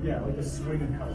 Yeah, like a swinging house.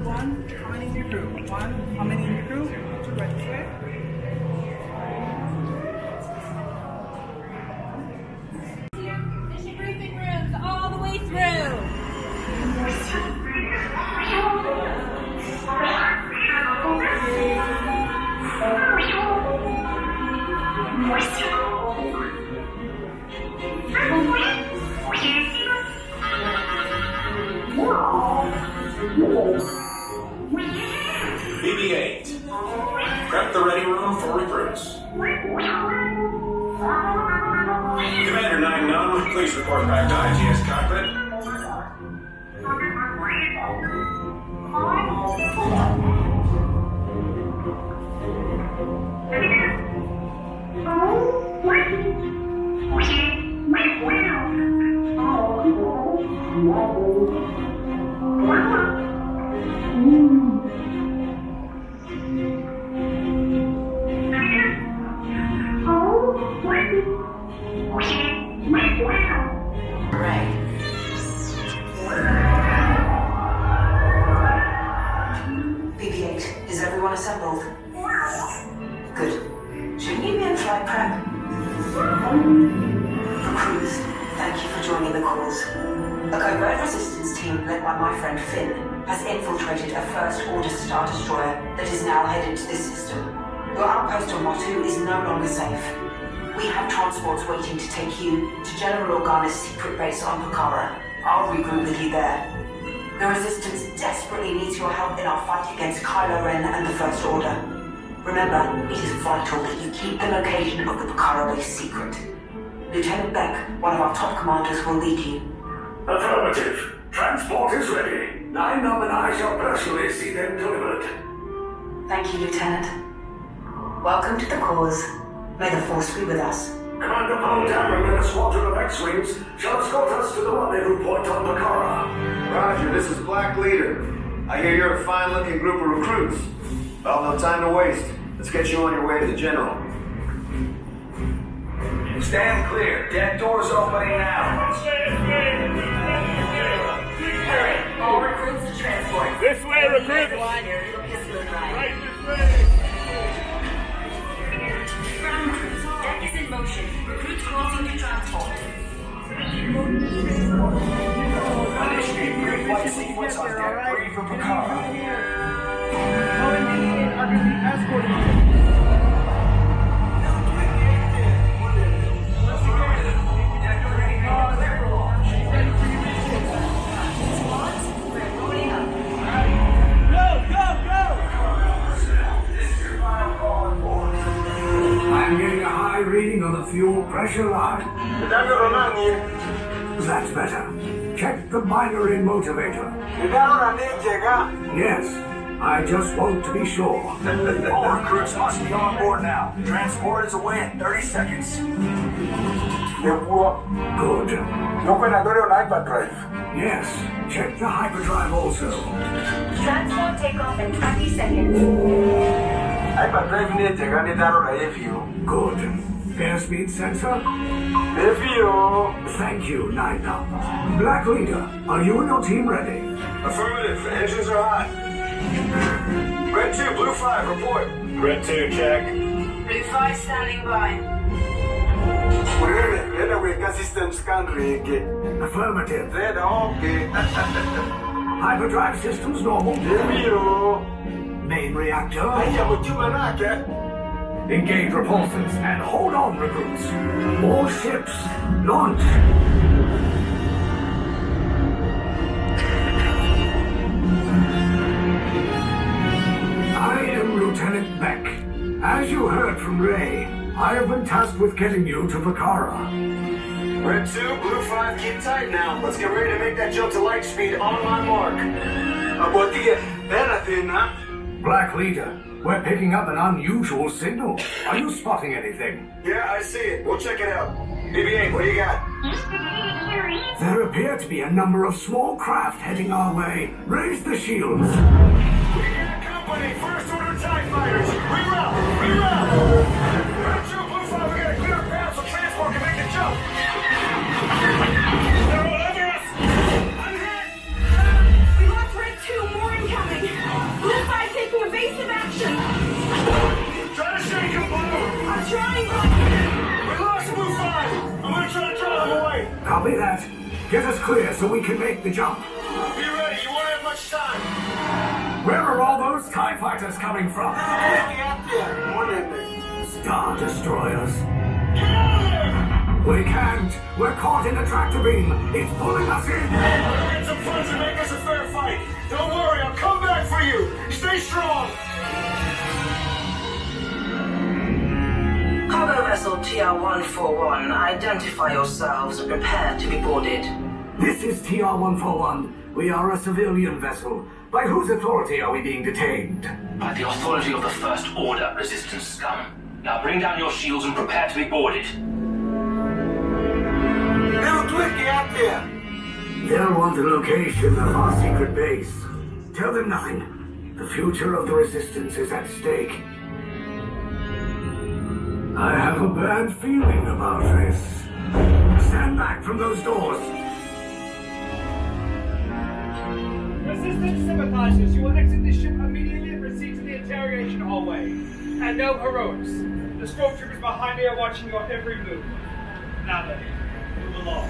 One, how many in your crew? One, how many in your crew? Two right this way. Mission briefing rooms all the way through. BB-8, prep the ready room for recruits. Commander 9 Num, please report back to IGS cockpit. BB-8, is everyone assembled? Good. Should you be in flight prep? Recruits, thank you for joining the cause. A covert resistance team led by my friend Finn has infiltrated a First Order Star Destroyer that is now headed to this system. Your outpost on Motu is no longer safe. We have transports waiting to take you to General Organa's secret base on Pucara. I'll regroup with you there. The Resistance desperately needs your help in our fight against Kylo Ren and the First Order. Remember, it is vital that you keep the location of the Pucara base secret. Lieutenant Beck, one of our top commanders, will lead you. Affirmative. Transport is ready. 9 Num and I shall personally see them delivered. Thank you, Lieutenant. Welcome to the cause. May the Force be with us. Commander Paul Dameron and a squadron of X-Wings shall escort us to the rendezvous point on Pucara. Roger, this is Black Leader. I hear you're a fine-looking group of recruits. Well, no time to waste. Let's get you on your way to the General. Stand clear. Deck doors opening now. Alright, all recruits to transport. This way, recruits! Right this way! Ground crews, deck is in motion. Recruits crossing to transport. Initiate pre-flight sequence on deck 3 for Pucara. OMD are going to be escorting you. I'm getting a high reading on the fuel pressure line. That's better. Check the binary motivator. Yes, I just want to be sure. All recruits must be on board now. Transport is away in 30 seconds. Good. Operatorio on hyperdrive. Yes, check the hyperdrive also. Transport takeoff in 20 seconds. Hyperdrive ni chegar ni daro la FU. Good. Airspeed sensor? FU. Thank you, 9 Black Leader, are you and your team ready? Affirmative. Engines are hot. Red 2, Blue 5, report. Red 2, check. Blue 5 standing by. Red awake system scan rig. Affirmative. Red okay. Hyperdrive systems normal. FU. Main reactor. Aiamo chumanake. Engage repulsors and hold on, recruits. All ships, launch. I am Lieutenant Beck. As you heard from Ray, I have been tasked with getting you to Vakara. Red 2, Blue 5, keep tight now. Let's get ready to make that jump to light speed on my mark. Abotia, anything, huh? Black Leader, we're picking up an unusual signal. Are you spotting anything? Yeah, I see it. We'll check it out. BB-8, what do you got? There appear to be a number of small craft heading our way. Raise the shields. We got company, first order TIE fighters. Reroute! Reroute! Red 2, Blue 5, we got a clear path so transport can make the jump. They're all over us! I'm hit! We lost Red 2, more incoming. Blue 5 taking evasive action. Try to shake him, Blue! I'm trying. We lost Blue 5! I'm gonna try to draw him away! Copy that. Get us clear so we can make the jump. Be ready, you won't have much time! Where are all those TIE fighters coming from? Star Destroyers. Get out of there! We can't. We're caught in a tractor beam. It's pulling us in. I'll get some friends and make us a fair fight. Don't worry, I'll come back for you. Stay strong. Cargo vessel TR-141, identify yourselves and prepare to be boarded. This is TR-141. We are a civilian vessel. By whose authority are we being detained? By the authority of the First Order, Resistance scum. Now bring down your shields and prepare to be boarded. They'll want the location of our secret base. Tell them nothing. The future of the Resistance is at stake. I have a bad feeling about this. Stand back from those doors. Resistance sympathizers, you will exit this ship immediately and proceed to the interrogation hallway. And no heroics. The stormtroopers behind me are watching your every move. Now then, move along.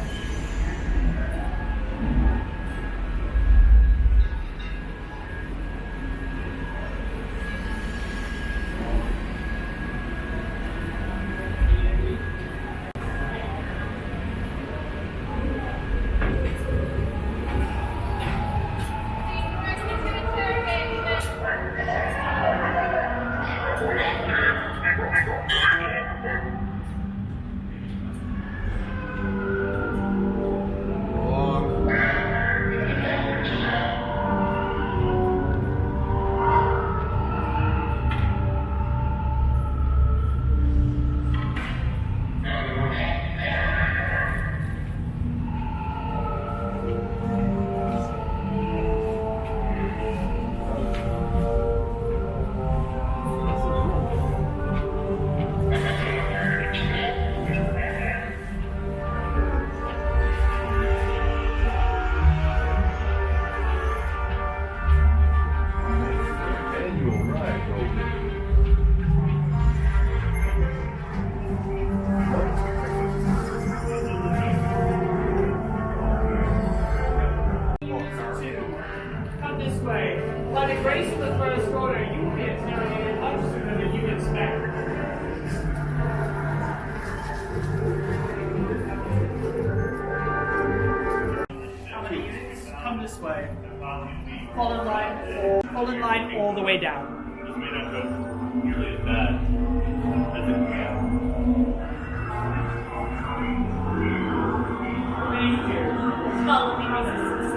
Fall in line all the way down. This may not go nearly as bad as it can. Follow me, Resistance.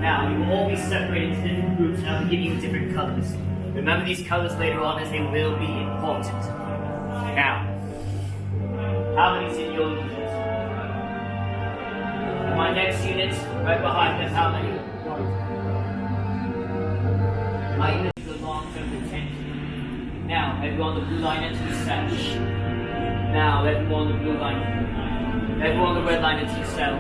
Now, you will all be separated into different groups, and I'll be giving you different colors. Remember these colors later on, as they will be important. Now, how many's in your unit? My next unit, right behind them, how many? My unit is a long-term detention. Now, everyone on the blue line into the cell. Now, everyone on the blue line. Everyone on the red line into the cell.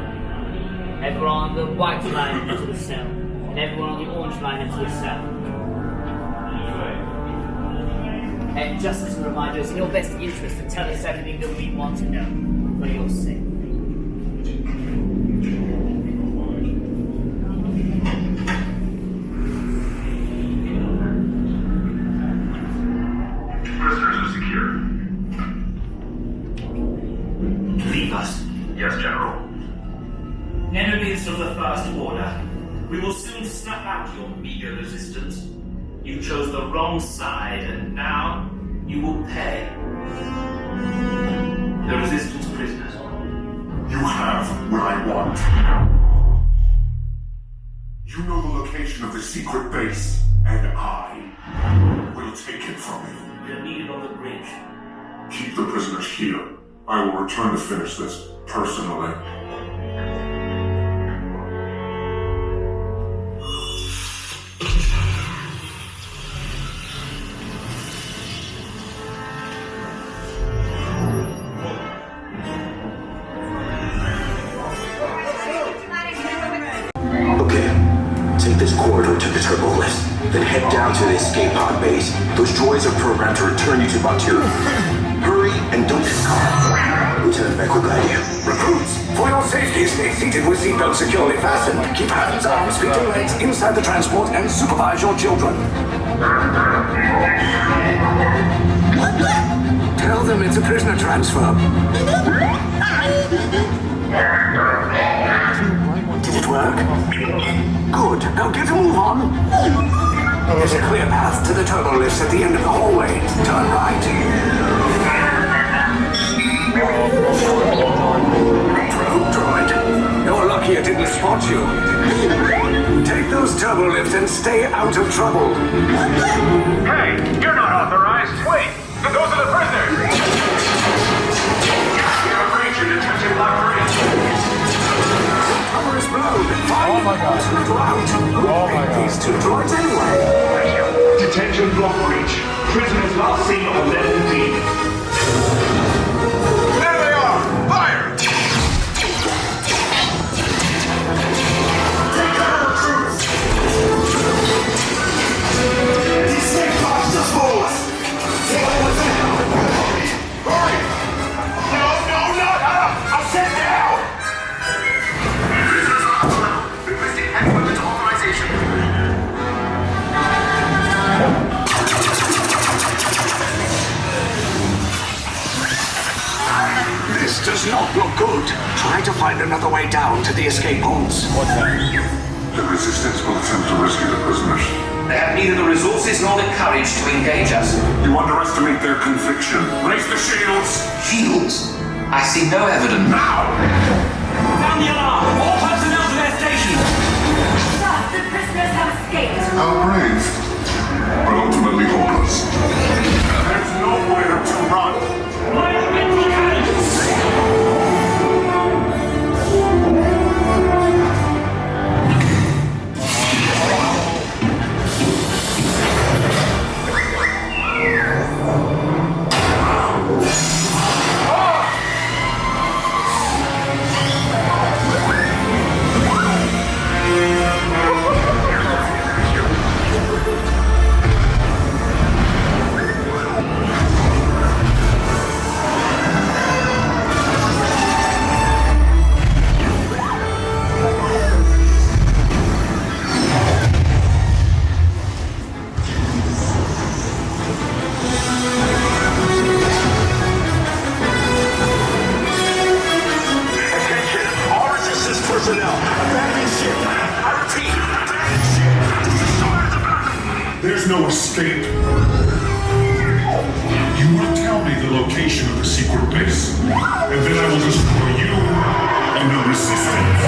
Everyone on the white line into the cell. And everyone on the orange line into the cell. And just as a reminder, it's in your best interest to tell us everything that we want to know for your sake. Prisoners are secure. Leave us. Yes, General. Enemies of the First Order, we will soon snuff out your meager resistance. You chose the wrong side, and now you will pay. The Resistance prisoners. You have what I want. You know the location of the secret base, and I will take it from you. We are needed on the bridge. Keep the prisoners here. I will return to finish this personally. This corridor to the turbo lift, then head down to the escape pod base. Those droids are programmed to return you to Batuu. Hurry and don't get caught. Lieutenant Beck will guide you. Recruits, for your safety, stay seated with seatbelts securely fastened. Keep hands, arms, feet, and legs inside the transport and supervise your children. Tell them it's a prisoner transfer. Did it work? Good. Now get a move on. There's a clear path to the turbo lifts at the end of the hallway. Turn right. Probe droid. You're lucky it didn't spot you. Take those turbo lifts and stay out of trouble. Hey, you're not authorized. Wait, those are the prisoners. We have breached your detention block bridge. Cover is blown. Fine. Oh my god. Who picked these two droids anyway? Detention block breach. Prisoners last seen on level D. There they are! Fire! Take cover, recruits! These safe pods just fools! Hurry! No! I'll sit down! Prisoners are allowed. Requesting equipment authorization. This does not look good. Try to find another way down to the escape pods. The Resistance will attempt to rescue the prisoners. They have neither the resources nor the courage to engage us. You underestimate their conviction. Raise the shields! Shields? I see no evidence. Now! Sound the alarm! All personnel to their stations! Sir, the prisoners have escaped. How brave, but ultimately hopeless. There's nowhere to run. There's no escape. You will tell me the location of the secret base, and then I will destroy you and the Resistance.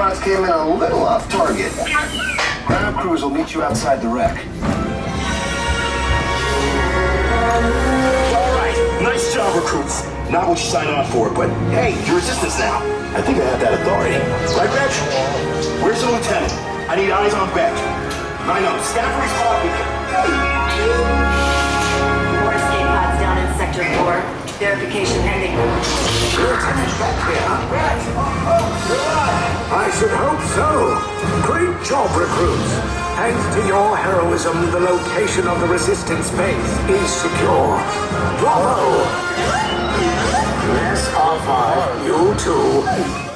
spots came in a little off target. Ground crews will meet you outside the wreck. Alright, nice job, recruits. Not what you signed on for, but hey, you're resistance now. I think I have that authority. Right, Reg? Where's the lieutenant? I need eyes on Beck. I know, scan for his pod beacon. More escape pods down in Sector 4. Verification pending. Lieutenant Beck here. I should hope so. Great job, recruits. Thanks to your heroism, the location of the resistance base is secure. Bravo! Yes, R5, you too.